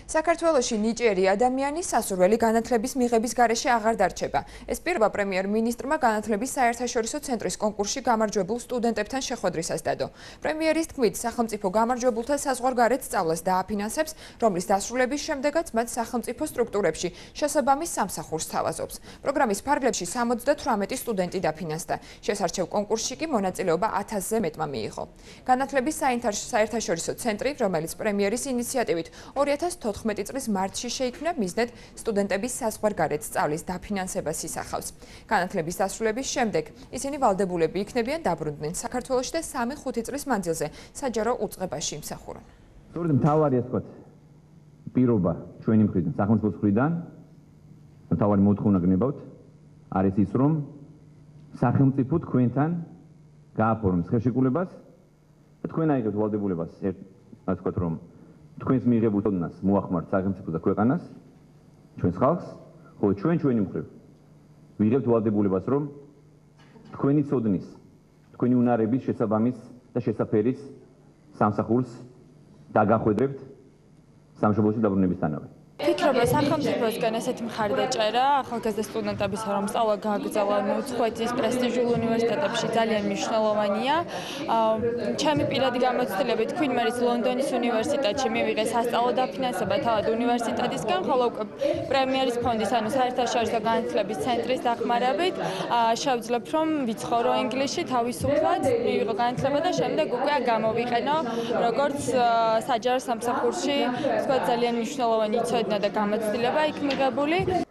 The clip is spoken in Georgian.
საქართველოში ნიჭიერი ადამიანი სასურველი განათლების მიღების გარეშე აღარ დარჩება. ეს პირობა პრემიერ-მინისტრმა განათლების საერთაშორისო ცენტრის კონკურსში გამარჯვებულ სტუდენტებთან შეხვედრისას დადო. პრემიერის თქმით, სახელმწიფო გამარჯვებულთა საზღვარგარეთ სწავლას დააფინანსებს, რომლის დასრულების შემდეგაც მათ სახელმწიფო სტრუქტურებში შესაბამის სამსახურს თავაზობს. პროგრამის ფარგლებში 78 სტუდენტი დაფინანსდა. შესარჩევ კონკურსში კი მონაწილეობა 1000-ზე მეტმა მიიღო. განათლების საერთაშორისო ცენტრი, რომელიც პრემიერის ინიციატივით 2014 წლის მარტში შეიქმნა, მიზნად სტუდენტების საზღვარგარეთ სწავლის დაფინანსებას ისახავს. განათლების დასრულების შემდეგ ისინი ვალდებულები იქნებიან დაბრუნდნენ საქართველოში და 3-5 წლის მანძილზე საჯარო უწყებაში იმსახურონ. სწორედ მთავარი ასე ვთქვათ პირობა ჩვენი მხრიდან, სახელმწიფოს მხრიდან, მთავარი მოთხოვნა გნებავთ არის ის, რომ სახელმწიფო თქვენთან გააფორმოს ხელშეკრულებას და თქვენ აიღებთ ვალდებულებას, ასე ვთქვათ, რომ თქვენს მიიღებულ წოდნას მოახმართ სახელმწიფოს და ქვეყანას, ჩვენს ხალხს, ხოლო ჩვენი მხრივ ვიღებთ ვალდებულებას, რომ თქვენი წოდნის, თქვენი უნარების შესაბამის და შესაფერის სამსახურს დაგახვედრებთ სამშობლოში დაბრუნებისთანავე. ფიქრობ, რომ სახელმწიფოსგან ესეთი მხარი დაჭერა ახალგაზრდა სტუდენტების, რომ სწავლა გააგრძელონ უცხოეთის პრესტიჟულ უნივერსიტეტებში ძალიან მნიშვნელოვანია. ჩემი პირადი გამოცდილებით თქვენ მერის ლონდონის უნივერსიტეტში მივიღე სასწავლო დაფინანსება თავად უნივერსიტეტისგან, ხოლო პრემიერის ფონდის, ანუ საერთაშორისო განათლების ცენტრის დახმარებით შევძლებ, რომ ვიცხოვრო ინგლისში თავისუფლად, მივიღო განათლება და შემდეგ უკვე გამოვიყენო როგორც საჯარო სამსახურში, თქვა ძალიან მნიშვნელოვანი ცოდნა და გამოცდილება იქ მიღებული.